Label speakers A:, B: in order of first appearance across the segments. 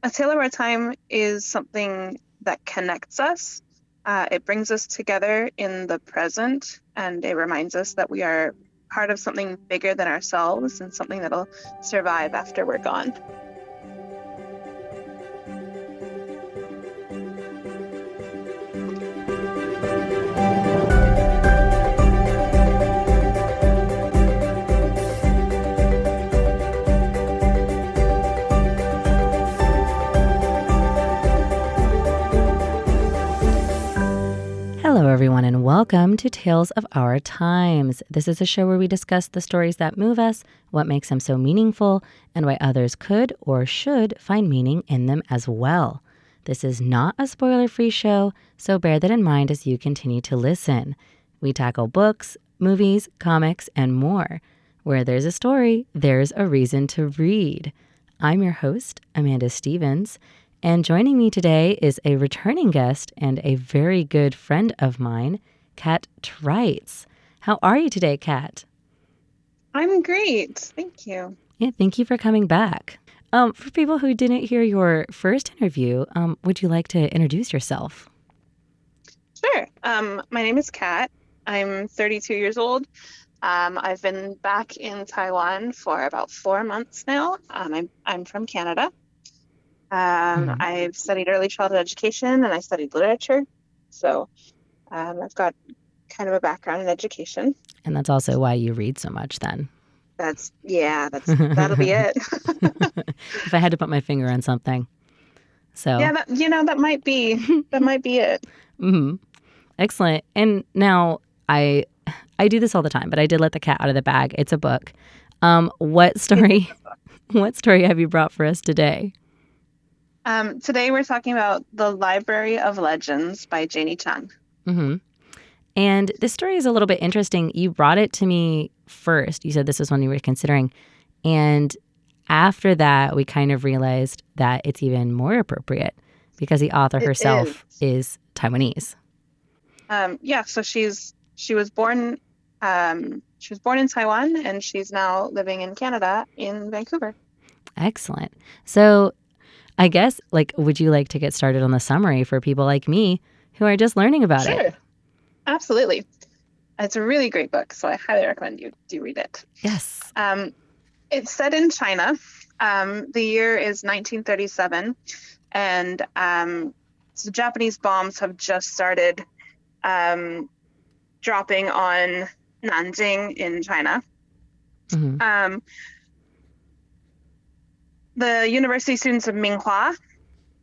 A: A Tale of Our Time is something that connects us. It brings us together in the present, and it reminds us that we are part of something bigger than ourselves and something that'll survive after we're gone.
B: Hello, everyone, and welcome to Tales of Our Times. This is a show where we discuss the stories that move us, what makes them so meaningful, and why others could or should find meaning in them as well. This is not a spoiler-free show, so bear that in mind as you continue to listen. We tackle books, movies, comics, and more. Where there's a story, there's a reason to read. I'm your host, Amanda Stevens, and joining me today is a returning guest and a very good friend of mine, Cat Trites. How are you today, Cat?
A: I'm great. Thank you.
B: Yeah, thank you for coming back. For people who didn't hear your first interview, would you like to introduce yourself?
A: Sure. My name is Kat. I'm 32 years old. I've been back in Taiwan for about 4 months now. I'm from Canada. I've studied early childhood education and I studied literature. So I've got kind of a background in education.
B: And that's also why you read so much then.
A: That'll be it.
B: If I had to put my finger on something. So
A: yeah, that might be it.
B: Mm-hmm. Excellent. And now I do this all the time, but I did let the cat out of the bag. It's a book. What story have you brought for us today?
A: Today we're talking about The Library of Legends by Janie Chung.
B: Mm-hmm. And this story is a little bit interesting. You brought it to me first. You said this was one you were considering. And after that, we kind of realized that it's even more appropriate because the author herself is Taiwanese.
A: So she was born in Taiwan and she's now living in Canada in Vancouver.
B: Excellent. So I guess, would you like to get started on the summary for people like me who are just learning about it?
A: Sure. Absolutely. It's a really great book, so I highly recommend you do read it.
B: Yes.
A: It's set in China. The year is 1937, and so Japanese bombs have just started dropping on Nanjing in China.
B: Mm-hmm.
A: The university students of Minghua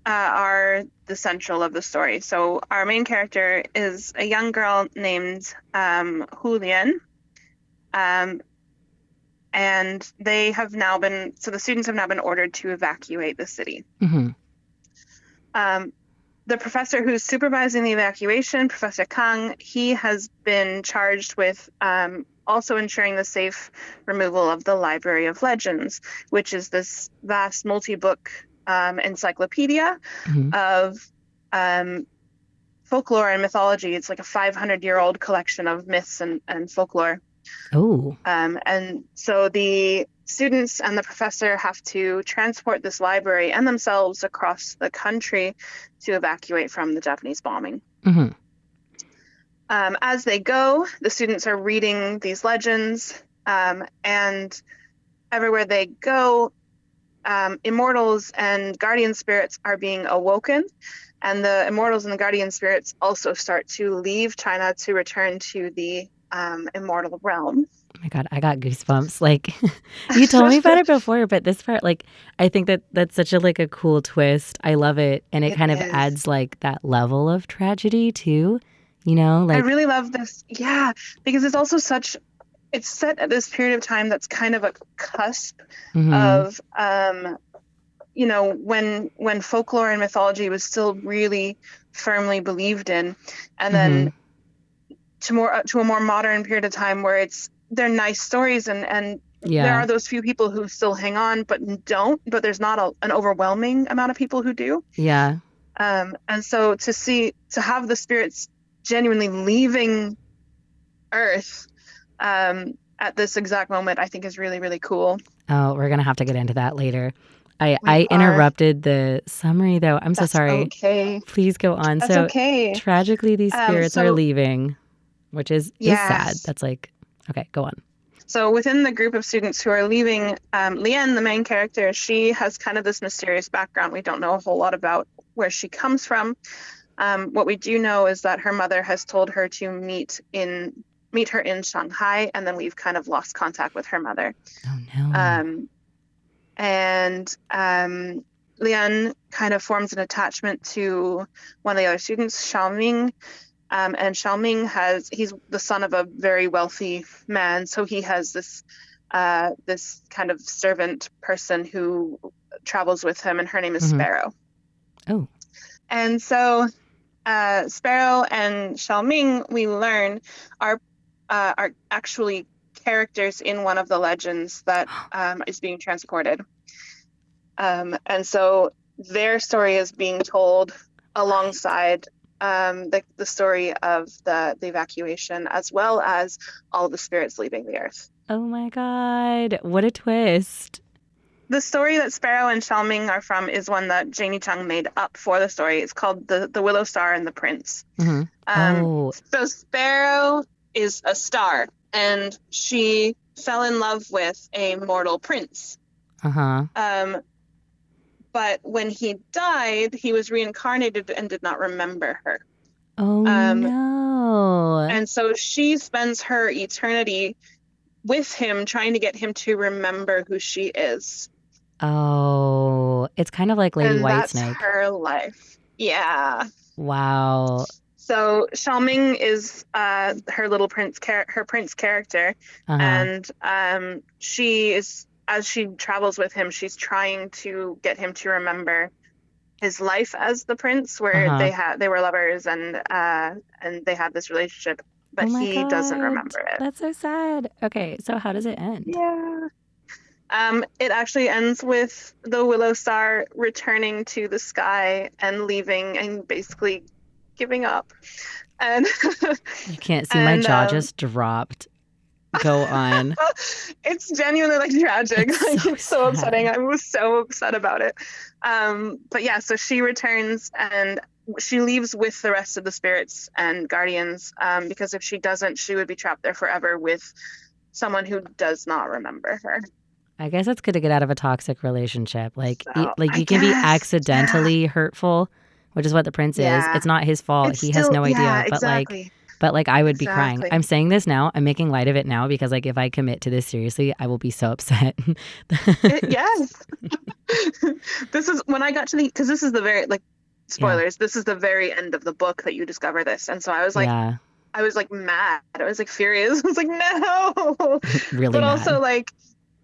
A: are the central of the story. So our main character is a young girl named Hu Lian. And the students have now been ordered to evacuate the city.
B: Mm-hmm.
A: The professor who's supervising the evacuation, Professor Kang, he has been charged with also ensuring the safe removal of the Library of Legends, which is this vast multi-book encyclopedia of folklore and mythology. It's like a 500-year-old collection of myths and folklore.
B: Oh.
A: And so the students and the professor have to transport this library and themselves across the country to evacuate from the Japanese bombing.
B: Mm-hmm.
A: As they go, the students are reading these legends, and everywhere they go, immortals and guardian spirits are being awoken, and the immortals and the guardian spirits also start to leave China to return to the immortal realm.
B: Oh my God, I got goosebumps. You told me about it before, but this part, I think that's such a cool twist. I love it. And it kind of adds that level of tragedy too, I
A: really love this. Yeah, because it's also it's set at this period of time that's kind of a cusp of, when folklore and mythology was still really firmly believed in. And then to a more modern period of time where they're nice stories and there are those few people who still hang on but there's not an overwhelming amount of people who do.
B: Yeah.
A: And so to have the spirits genuinely leaving Earth at this exact moment, I think is really, really cool.
B: Oh, we're going to have to get into that later. I
A: We are.
B: interrupted the summary though. I'm so
A: That's
B: sorry.
A: okay.
B: Please go on.
A: That's
B: So
A: okay.
B: tragically, these spirits are
A: So
B: leaving, which is sad.
A: yes.
B: That's like, okay, go on.
A: So within the group of students who are leaving, Leanne, the main character, she has kind of this mysterious background. We don't know a whole lot about where she comes from. What we do know is that her mother has told her to meet her in Shanghai, and then we've kind of lost contact with her mother.
B: Oh no.
A: Um, and Lian kind of forms an attachment to one of the other students, Xiaoming. And Xiaoming he's the son of a very wealthy man, so he has this kind of servant person who travels with him, and her name is
B: Hmm.
A: Sparrow.
B: Oh.
A: And so Sparrow and Xiaoming, we learn, are actually characters in one of the legends that is being transported. And so their story is being told alongside the story of the evacuation, as well as all the spirits leaving the earth.
B: Oh my God. What a twist.
A: The story that Sparrow and Xiaoming are from is one that Janie Chung made up for the story. It's called the Willow Star and the Prince.
B: Hmm. Oh.
A: So Sparrow is a star, and she fell in love with a mortal prince.
B: Uh-huh.
A: But when he died, he was reincarnated and did not remember her.
B: Oh no.
A: And so she spends her eternity with him, trying to get him to remember who she is.
B: Oh, it's kind of like Lady
A: And that's
B: Whitesnake.
A: her life. Yeah.
B: Wow.
A: So Xiaoming is her little prince, her prince character,
B: Uh-huh.
A: and she is, as she travels with him, she's trying to get him to remember his life as the prince, where
B: Uh-huh.
A: they were lovers and they had this relationship, but
B: Oh my
A: he doesn't
B: God.
A: remember it.
B: That's so sad. Okay, so how does it end?
A: Yeah. It actually ends with the Willow Star returning to the sky and leaving and basically giving up. And
B: You can't see my
A: and
B: jaw just dropped. Go on.
A: it's genuinely like tragic.
B: It's
A: Like
B: so
A: it's so upsetting.
B: sad.
A: I was so upset about it. But yeah, so she returns and she leaves with the rest of the spirits and guardians, because if she doesn't, she would be trapped there forever with someone who does not remember her.
B: I guess it's good to get out of a toxic relationship. Like,
A: So
B: like
A: I
B: you can be
A: guess, yeah,
B: accidentally hurtful, which is what the prince is.
A: yeah.
B: It's not his fault.
A: It's
B: He has
A: still,
B: no
A: yeah,
B: idea.
A: exactly,
B: But like I would be crying.
A: exactly.
B: I'm saying this now. I'm making light of it now because like if I commit to this seriously, I will be so upset.
A: Yes. This is when I got to because this is the very, like,
B: Yeah.
A: spoilers, this is the very end of the book that you discover this. And so
B: Yeah.
A: I was like mad. I was like furious. I was like, no.
B: Really
A: But
B: mad.
A: also like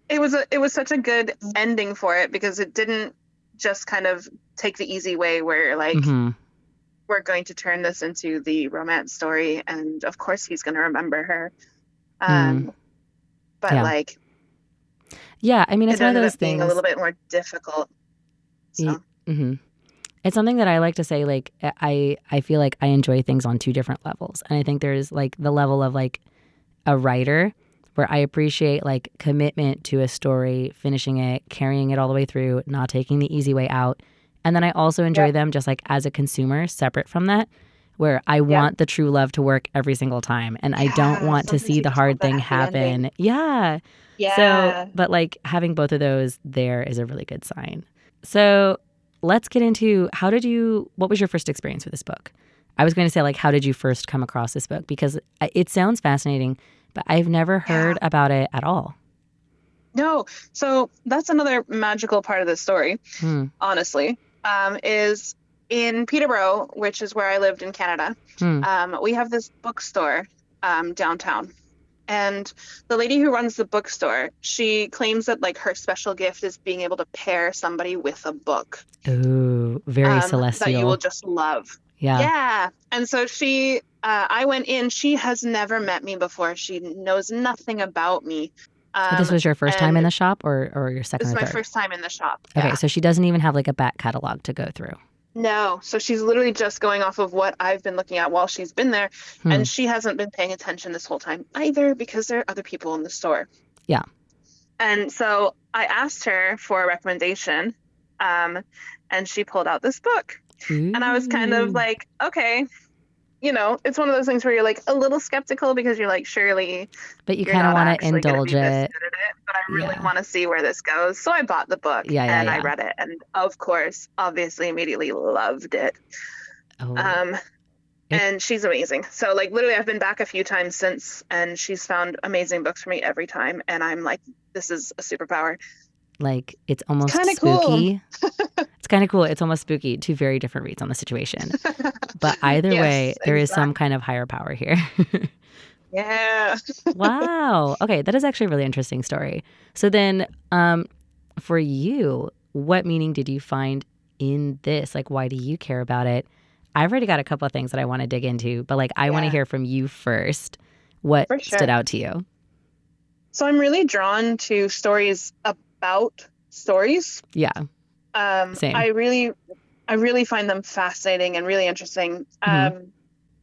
A: it was such a good ending for it because it didn't just kind of take the easy way where like
B: Hmm.
A: we're going to turn this into the romance story and of course he's going to remember her.
B: Mm.
A: Um, but
B: Yeah.
A: like
B: Yeah. I mean, it's
A: it
B: one of
A: ended
B: those
A: up being a
B: things.
A: little bit more difficult. So
B: Mm-hmm. It's something that I like to say, like, I feel like I enjoy things on two different levels. And I think there's like the level of like a writer where I appreciate like commitment to a story, finishing it, carrying it all the way through, not taking the easy way out. And then I also enjoy
A: yep,
B: them just like as a consumer, separate from that, where I
A: yep.
B: want the true love to work every single time. And I don't
A: Yeah,
B: want to
A: sometimes
B: see
A: you
B: the
A: just
B: hard
A: want that
B: thing
A: happy ending.
B: happen. Yeah. So,
A: Yeah.
B: but like having both of those there is a really good sign. So let's get into what was your first experience with this book? I was going to say, like, how did you first come across this book? Because it sounds fascinating, but I've never
A: Yeah.
B: heard about it at all.
A: No. So that's another magical part of the story,
B: Hmm.
A: honestly, is in Peterborough, which is where I lived in Canada.
B: Hmm.
A: We have this bookstore downtown. And the lady who runs the bookstore, she claims that like her special gift is being able to pair somebody with a book
B: Ooh, very
A: that you will
B: celestial.
A: just love.
B: Yeah.
A: Yeah. And so I went in. She has never met me before. She knows nothing about me.
B: This was your first time in
A: And
B: the shop or your
A: this
B: second
A: is
B: or
A: my
B: third?
A: first time in the shop.
B: Okay,
A: Yeah.
B: so she doesn't even have like a back catalog to go through.
A: No. So she's literally just going off of what I've been looking at while she's been there.
B: Hmm.
A: And she hasn't been paying attention this whole time either because there are other people in the store.
B: Yeah.
A: And so I asked her for a recommendation And she pulled out this book. And I was kind of
B: Ooh.
A: like, okay, it's one of those things where you're like a little skeptical because you're like, surely
B: But you
A: you're
B: kind of
A: not
B: want to
A: actually going to
B: indulge
A: be this
B: it.
A: good at it, but I really
B: Yeah.
A: want to see where this goes. So I bought the book
B: Yeah, yeah,
A: and I
B: yeah.
A: read it, and of course, obviously, immediately loved it.
B: Oh,
A: Um,
B: it
A: and she's amazing. So like literally, I've been back a few times since, and she's found amazing books for me every time, and I'm like, this is a superpower.
B: like it's almost
A: Kind of cool.
B: spooky. It's kind of cool. It's almost spooky. Two very different reads on the situation. But either way,
A: Yes,
B: there is some
A: exactly.
B: kind of higher power here.
A: Yeah.
B: Wow. Okay, that is actually a really interesting story. So then, for you, what meaning did you find in this? Like, why do you care about it? I've already got a couple of things that I want to dig into, but like, I want to
A: Yeah,
B: hear from you first. What
A: for
B: stood
A: sure.
B: out to you?
A: So I'm really drawn to stories about stories.
B: Yeah,
A: Um,
B: same.
A: I really, I really find them fascinating and really interesting.
B: Hmm.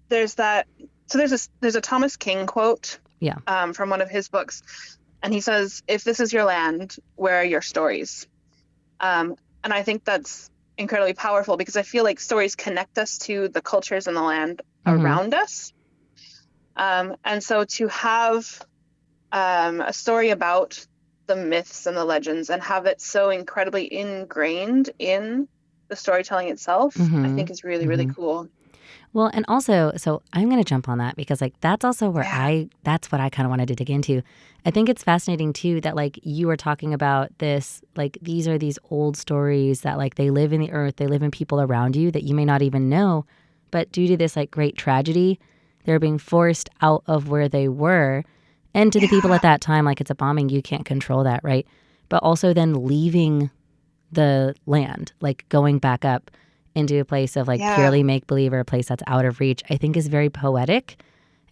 A: There's that. So there's a Thomas King quote
B: Yeah.
A: from one of his books, and he says, "If this is your land, where are your stories?" And I think that's incredibly powerful because I feel like stories connect us to the cultures and the land
B: Hmm.
A: around us. And so to have a story about the myths and the legends and have it so incredibly ingrained in the storytelling itself, I
B: Hmm.
A: think is really, really
B: Hmm.
A: cool.
B: Well, and also, so I'm going to jump on that because, like, that's also where
A: Yeah.
B: that's what I kind of wanted to dig into. I think it's fascinating too that, like, you were talking about this, like, these are these old stories that, like, they live in the earth, they live in people around you that you may not even know. But due to this, like, great tragedy, they're being forced out of where they were. And to the people
A: Yeah.
B: at that time, like, it's a bombing, you can't control that, right? But also then leaving the land, like going back up into a place of like
A: Yeah.
B: purely make believe or a place that's out of reach, I think is very poetic.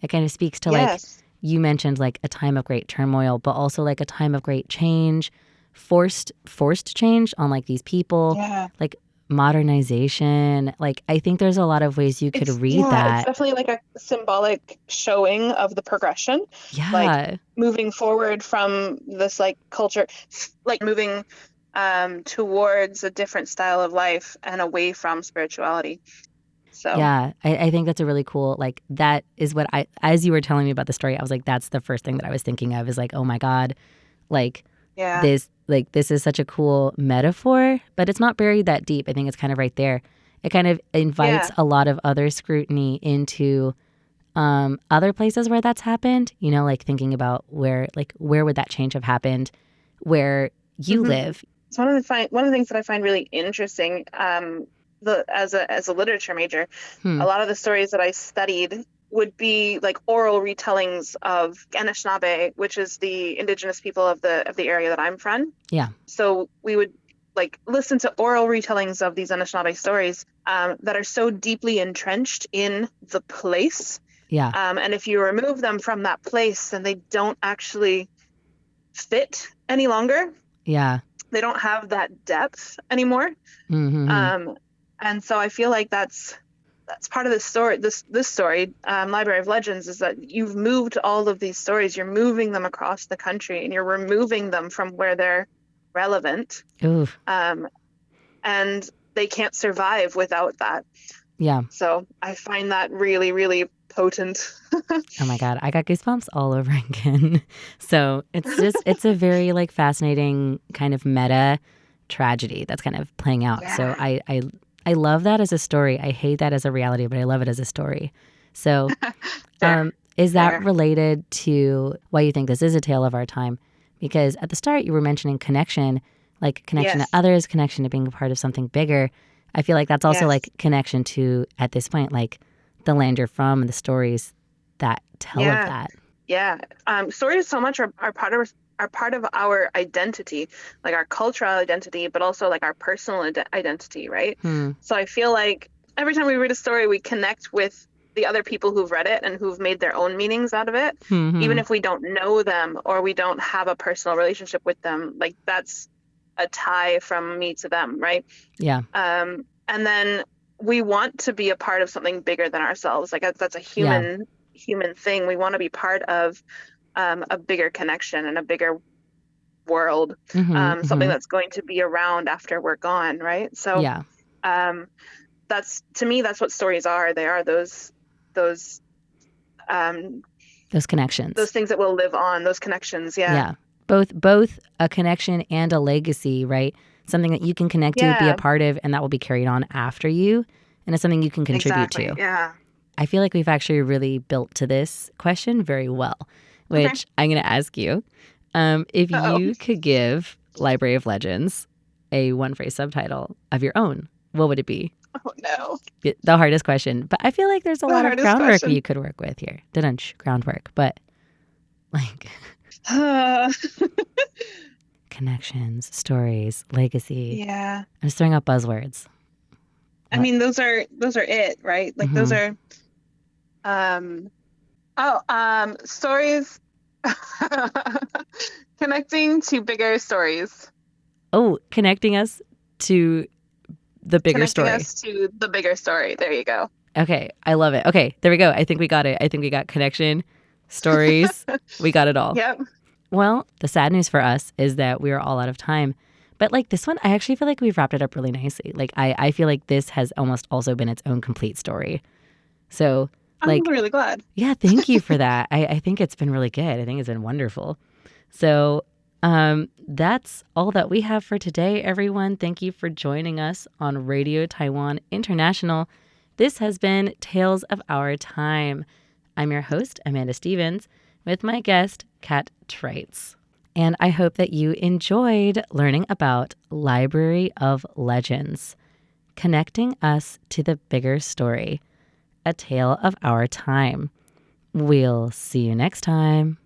B: It kind of speaks to like
A: Yes.
B: you mentioned like a time of great turmoil, but also like a time of great change, forced change on like these people,
A: Yeah.
B: like modernization. Like I think there's a lot of ways you could read
A: It's
B: that.
A: definitely like a symbolic showing of the progression, like
B: Yeah.
A: moving forward from this like culture, like moving towards a different style of life and away from spirituality. So,
B: Yeah, I think that's a really cool, like, that is what as you were telling me about the story, I was like, that's the first thing that I was thinking of is like, oh my God, like,
A: yeah.
B: this is such a cool metaphor, but it's not buried that deep. I think it's kind of right there. It kind of invites
A: Yeah.
B: a lot of other scrutiny into other places where that's happened, like thinking about where would that change have happened where you
A: Hmm.
B: live.
A: It's one of the things that I find really interesting, as a literature major,
B: Hmm.
A: a lot of the stories that I studied would be like oral retellings of Anishinaabe, which is the indigenous people of the area that I'm from.
B: Yeah.
A: So we would like listen to oral retellings of these Anishinaabe stories that are so deeply entrenched in the place.
B: Yeah.
A: And if you remove them from that place, then they don't actually fit any longer.
B: Yeah.
A: They don't have that depth anymore.
B: Mm-hmm.
A: Um, and so I feel like that's part of the story. This story, Library of Legends, is that you've moved all of these stories. You're moving them across the country, and you're removing them from where they're relevant.
B: Ooh.
A: Um, and they can't survive without that.
B: Yeah.
A: So I find that really, really potent.
B: Oh my God, I got goosebumps all over again. So it's a very like fascinating kind of meta tragedy that's kind of playing out. So
A: Yeah,
B: I love that as a story. I hate that as a reality, but I love it as a story. So
A: fair,
B: is that
A: fair.
B: related to why you think this is a tale of our time? Because at the start you were mentioning connection, like connection to
A: Yes,
B: others, connection to being a part of something bigger. I feel like that's also
A: yes,
B: like connection to at this point, like the land you're from and the stories that tell of
A: yeah,
B: that.
A: yeah. Stories so much are part of our identity, like our cultural identity, but also like our personal identity, right?
B: Hmm.
A: So I feel like every time we read a story, we connect with the other people who've read it and who've made their own meanings out of it,
B: Hmm.
A: even
B: Hmm.
A: if we don't know them or we don't have a personal relationship with them. Like that's a tie from me to them, right?
B: Yeah.
A: And then we want to be a part of something bigger than ourselves. Like that's a
B: Yeah.
A: human thing. We want to be part of a bigger connection and a bigger world, something
B: Mm-hmm.
A: that's going to be around after we're gone, right? So
B: Yeah.
A: um, that's to me, that's what stories are. They are those um,
B: Those connections.
A: those things that will live on, those connections. Yeah,
B: Yeah. Both a connection and a legacy, right? Something that you can connect to, be a
A: yeah,
B: part of, and that will be carried on after you. And it's something you can contribute
A: exactly.
B: to.
A: Yeah.
B: I feel like we've actually really built to this question very well,
A: Okay.
B: which I'm going to ask you. If
A: Uh-oh.
B: you could give Library of Legends a one phrase subtitle of your own, what would it be?
A: Oh no.
B: The hardest question. But I feel like there's a
A: The
B: lot of
A: hardest
B: groundwork
A: question.
B: you could work with here. Groundwork, but like connections, stories, legacy.
A: Yeah.
B: I'm just throwing out buzzwords.
A: I
B: What?
A: mean, those are it, right? Like those
B: Mm-hmm.
A: are um stories connecting to bigger stories.
B: Oh, connecting us to the bigger
A: Connecting
B: story.
A: us to the bigger story. There you go.
B: Okay, I love it. Okay, there we go. I think we got it. I think we got connection, stories. We got it all.
A: Yep.
B: Well, the sad news for us is that we are all out of time. But like this one, I actually feel like we've wrapped it up really nicely. Like I feel like this has almost also been its own complete story. So
A: I'm
B: like,
A: really glad.
B: yeah, thank you for that. I think it's been really good. I think it's been wonderful. So that's all that we have for today, everyone. Thank you for joining us on Radio Taiwan International. This has been Tales of Our Time. I'm your host, Amanda Stevens, with my guest, Cat Trites. And I hope that you enjoyed learning about Library of Legends, connecting us to the bigger story, a tale of our time. We'll see you next time.